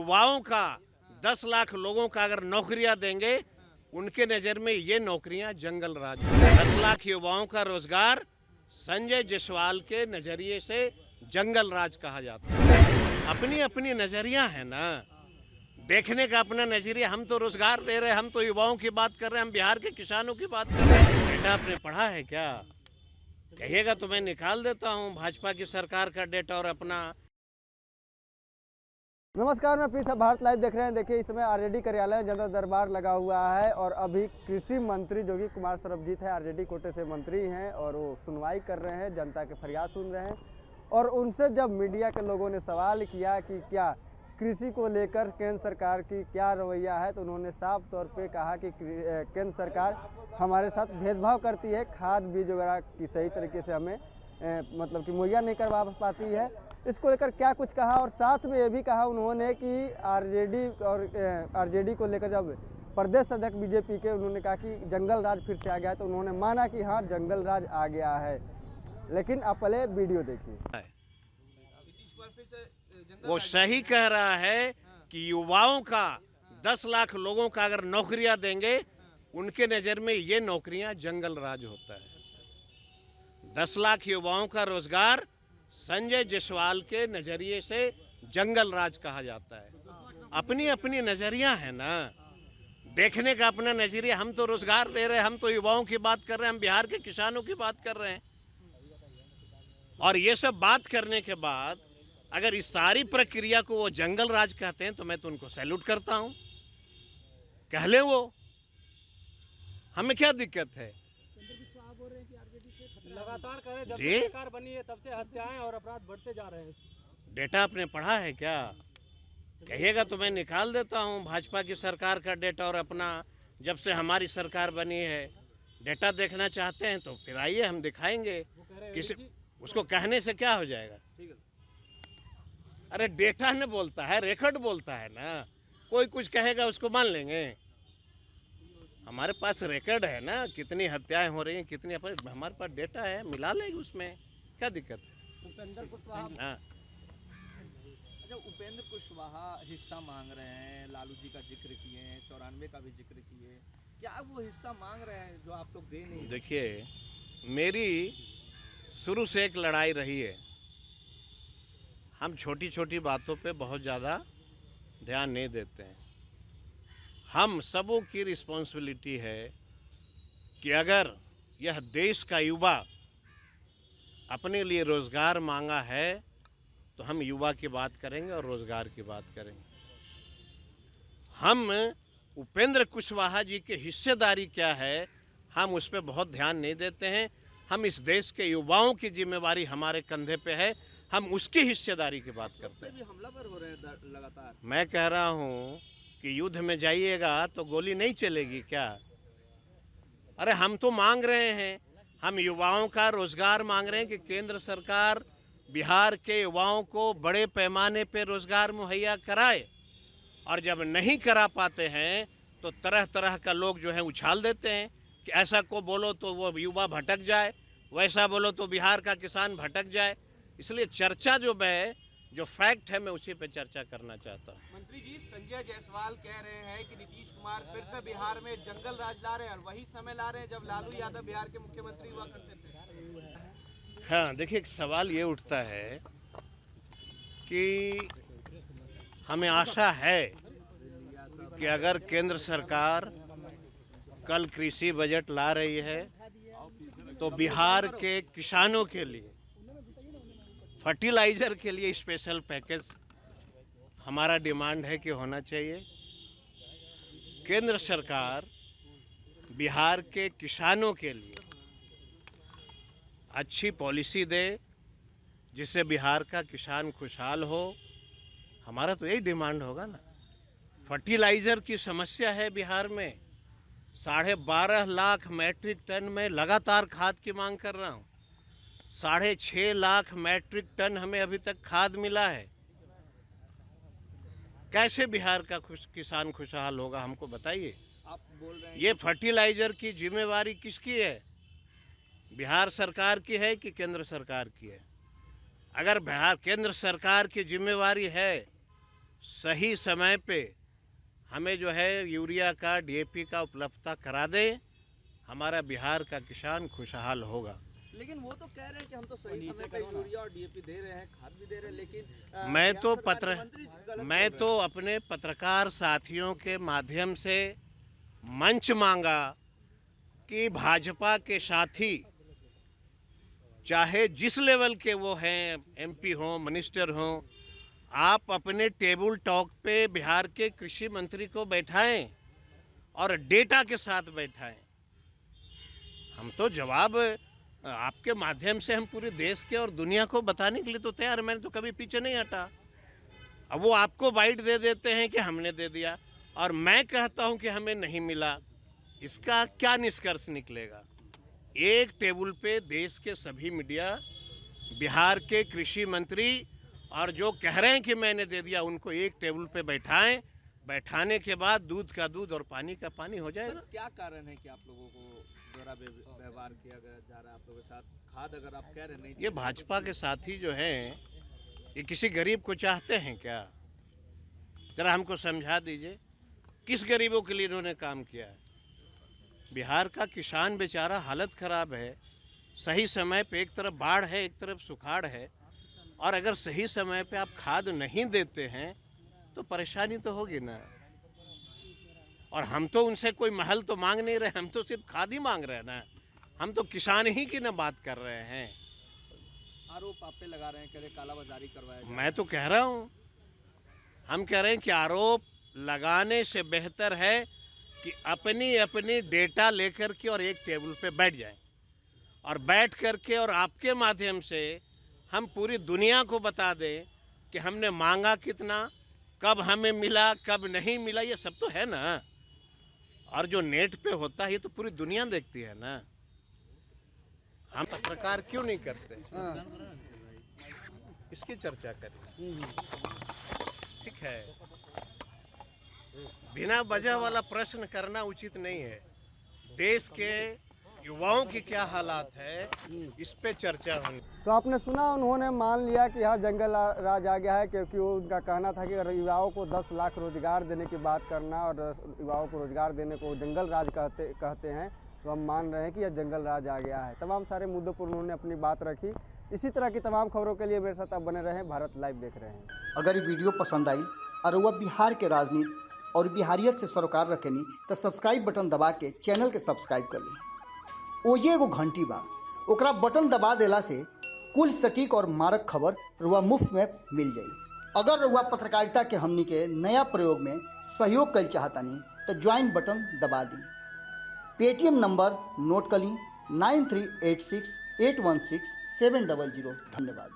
युवाओं का 10 लाख लोगों का अगर नौकरियां देंगे, उनके नज़र में ये नौकरियां जंगल राज। 10 लाख युवाओं का रोजगार संजय जायसवाल के नज़रिए से जंगल राज कहा जाता है। अपनी अपनी नज़रिया है ना, देखने का अपना नज़रिया। हम तो रोजगार दे रहे हैं, हम तो युवाओं की बात कर रहे हैं, हम बिहार के किसानों की बात कर रहे हैं। बेटा आपने पढ़ा है क्या? कहिएगा तो मैं निकाल देता हूँ भाजपा की सरकार का डेटा और अपना। नमस्कार, मैं पीसा भारत लाइव देख रहे हैं। देखिए, इस समय आरजेडी कार्यालय में जनता दरबार लगा हुआ है और अभी कृषि मंत्री जोगी कुमार सरबजीत है, आरजेडी कोटे से मंत्री हैं और वो सुनवाई कर रहे हैं, जनता के फरियाद सुन रहे हैं। और उनसे जब मीडिया के लोगों ने सवाल किया कि क्या कृषि को लेकर केंद्र सरकार की क्या रवैया है, तो उन्होंने साफ तौर पे कहा कि केंद्र सरकार हमारे साथ भेदभाव करती है, खाद बीज वगैरह की सही तरीके से हमें मतलब कि मुहैया नहीं करवा पाती है। इसको लेकर क्या कुछ कहा और साथ में ये भी कहा उन्होंने कि आरजेडी को लेकर जब प्रदेश अध्यक्ष बीजेपी के उन्होंने कहा कि जंगल राज फिर से आ गया है, तो उन्होंने माना कि हाँ, जंगल राज आ गया है। लेकिन आप पहले वीडियो देखिए। वो सही कह रहा है कि युवाओं का 10 लाख लोगों का अगर नौकरियां देंगे, उनके नज़र में ये नौकरियां जंगल राज होता है। 10 लाख युवाओं का रोजगार संजय जायसवाल के नज़रिए से जंगल राज कहा जाता है। अपनी अपनी नज़रिया है ना, देखने का अपना नज़रिया। हम तो रोजगार दे रहे हैं, हम तो युवाओं की बात कर रहे हैं, हम बिहार के किसानों की बात कर रहे हैं। और ये सब बात करने के बाद अगर इस सारी प्रक्रिया को वो जंगल राज कहते हैं, तो मैं तो उनको सैल्यूट करता हूं। कह ले वो, हमें क्या दिक्कत है? लगातार करें, जब से सरकार बनी है तब से हत्याएं और अपराध बढ़ते जा रहे हैं। डेटा आपने पढ़ा है क्या? कहिएगा तो मैं निकाल देता हूँ भाजपा की सरकार का डेटा और अपना। जब से हमारी सरकार बनी है, डेटा देखना चाहते हैं तो फिर आइए, हम दिखाएंगे। किसी उसको कहने से क्या हो जाएगा? अरे डेटा न बोलता है, रिकॉर्ड बोलता है ना। कोई कुछ कहेगा उसको मान लेंगे? हमारे पास रिकॉर्ड है ना, कितनी हत्याएं हो रही हैं, कितनी। हमारे पास डेटा है, मिला लेंगे, उसमें क्या दिक्कत है? उपेंद्र कुशवाहा हाँ, अच्छा, उपेंद्र कुशवाहा हिस्सा मांग रहे हैं, लालू जी का जिक्र किए हैं, 94 का भी जिक्र किए। क्या वो हिस्सा मांग रहे हैं जो आप लोग दे नहीं? देखिए, मेरी शुरू से एक लड़ाई रही है। हम छोटी छोटी बातों पे बहुत ज़्यादा ध्यान नहीं देते हैं। हम सबों की रिस्पॉन्सिबिलिटी है कि अगर यह देश का युवा अपने लिए रोज़गार मांगा है, तो हम युवा की बात करेंगे और रोज़गार की बात करेंगे। हम उपेंद्र कुशवाहा जी की हिस्सेदारी क्या है, हम उस पर बहुत ध्यान नहीं देते हैं। हम इस देश के युवाओं की जिम्मेवारी हमारे कंधे पे है, हम उसकी हिस्सेदारी की बात करते हैं। हमलावर हो रहे हैं लगातार। मैं कह रहा हूँ कि युद्ध में जाइएगा तो गोली नहीं चलेगी क्या? अरे हम तो मांग रहे हैं, हम युवाओं का रोजगार मांग रहे हैं कि केंद्र सरकार बिहार के युवाओं को बड़े पैमाने पे रोजगार मुहैया कराए। और जब नहीं करा पाते हैं तो तरह तरह का लोग जो है उछाल देते हैं कि ऐसा को बोलो तो वो युवा भटक जाए, वैसा बोलो तो बिहार का किसान भटक जाए। इसलिए चर्चा जो फैक्ट है, मैं उसी पे चर्चा करना चाहता हूँ। मंत्री जी, संजय जायसवाल कह रहे हैं कि नीतीश कुमार फिर से बिहार में जंगल राज ला रहे हैं और वही समय ला रहे हैं जब लालू यादव बिहार के मुख्यमंत्री हुआ करते थे। हाँ, देखिए, एक सवाल ये उठता है कि हमें आशा है कि अगर केंद्र सरकार कल कृषि बजट ला रही है तो बिहार के किसानों के लिए फर्टिलाइज़र के लिए स्पेशल पैकेज हमारा डिमांड है कि होना चाहिए। केंद्र सरकार बिहार के किसानों के लिए अच्छी पॉलिसी दे जिससे बिहार का किसान खुशहाल हो। हमारा तो यही डिमांड होगा ना। फर्टिलाइज़र की समस्या है बिहार में। 12.5 लाख मैट्रिक टन में लगातार खाद की मांग कर रहा हूँ। 6.5 लाख मैट्रिक टन हमें अभी तक खाद मिला है। कैसे बिहार का किसान खुशहाल होगा, हमको बताइए। आप बोल रहे हैं ये फर्टिलाइज़र की जिम्मेवारी किसकी है? बिहार सरकार की है कि केंद्र सरकार की है? अगर बिहार केंद्र सरकार की जिम्मेवारी है सही समय पे हमें जो है यूरिया का डीएपी का उपलब्धता करा दे, हमारा बिहार का किसान खुशहाल होगा। लेकिन वो तो कह रहे हैं कि हम तो सही समय पे यूरिया और डीएपी दे रहे हैं, खाद भी दे रहे हैं, लेकिन मैं तो अपने पत्रकार साथियों के माध्यम से मंच मांगा कि भाजपा के साथी चाहे जिस लेवल के वो हैं, एमपी हों, मिनिस्टर हों, आप अपने टेबल टॉक पे बिहार के कृषि मंत्री को बैठाएं और डेटा के साथ बैठाएं। हम तो जवाब आपके माध्यम से हम पूरे देश के और दुनिया को बताने के लिए तो तैयार। मैंने तो कभी पीछे नहीं हटा। अब वो आपको बाइट दे देते हैं कि हमने दे दिया और मैं कहता हूं कि हमें नहीं मिला, इसका क्या निष्कर्ष निकलेगा? एक टेबल पे देश के सभी मीडिया, बिहार के कृषि मंत्री और जो कह रहे हैं कि मैंने दे दिया, उनको एक टेबल पे बैठाएं। बैठाने के बाद दूध का दूध और पानी का पानी हो जाएगा। क्या कारण है कि आप लोगों को द्वारा व्यवहार किया जा रहा है आप लोगों के साथ? खाद अगर आप कह रहे नहीं, ये भाजपा के साथी जो हैं, ये किसी गरीब को चाहते हैं क्या? जरा हमको समझा दीजिए, किस गरीबों के लिए इन्होंने काम किया है? बिहार का किसान बेचारा हालत खराब है। सही समय पे एक तरफ बाढ़ है, एक तरफ सुखाड़ है, और अगर सही समय पे आप खाद नहीं देते हैं तो परेशानी तो होगी ना। और हम तो उनसे कोई महल तो मांग नहीं रहे, हम तो सिर्फ खाद ही मांग रहे हैं ना। हम तो किसान ही की ना बात कर रहे हैं। आरोप आप पे लगा रहे हैं, कह रहे कालाबाजारी करवाया जा रहा है। मैं तो कह रहा हूँ, हम कह रहे हैं कि आरोप लगाने से बेहतर है कि अपनी डेटा लेकर के और एक टेबल पे बैठ जाएं और बैठ करके और आपके माध्यम से हम पूरी दुनिया को बता दें कि हमने मांगा कितना, कब हमें मिला, कब नहीं मिला, ये सब तो है ना। और जो नेट पे होता है ये तो पूरी दुनिया देखती है ना। हम पत्रकार क्यों नहीं करते? इसकी चर्चा करें। ठीक है, बिना वजह वाला प्रश्न करना उचित नहीं है। देश के युवाओं की क्या हालात है, इस पे चर्चा होनी। तो आपने सुना, उन्होंने मान लिया कि यहाँ जंगल राज आ गया है, क्योंकि वो उनका कहना था कि युवाओं को 10 लाख रोजगार देने की बात करना और युवाओं को रोजगार देने को जंगल राज कहते हैं। तो हम मान रहे हैं कि यह जंगल राज आ गया है। तमाम सारे मुद्दों पर उन्होंने अपनी बात रखी। इसी तरह की तमाम खबरों के लिए मेरे साथ आप बने रहें। भारत लाइव देख रहे हैं। अगर ये वीडियो पसंद आई और वह बिहार के राजनीति और बिहारियत से सरोकार रखेनी तो सब्सक्राइब बटन दबा के चैनल के सब्सक्राइब कर ली। ओजे एगो घंटी बा, ओकरा बटन दबा देला से कुल सटीक और मारक खबर रुआ मुफ्त में मिल जाई। अगर रुआ पत्रकारिता के हमनी के नया प्रयोग में सहयोग कर चाहतानी तो ज्वाइन बटन दबा दी। पेटीएम नंबर नोट कर ली 9386816700। धन्यवाद।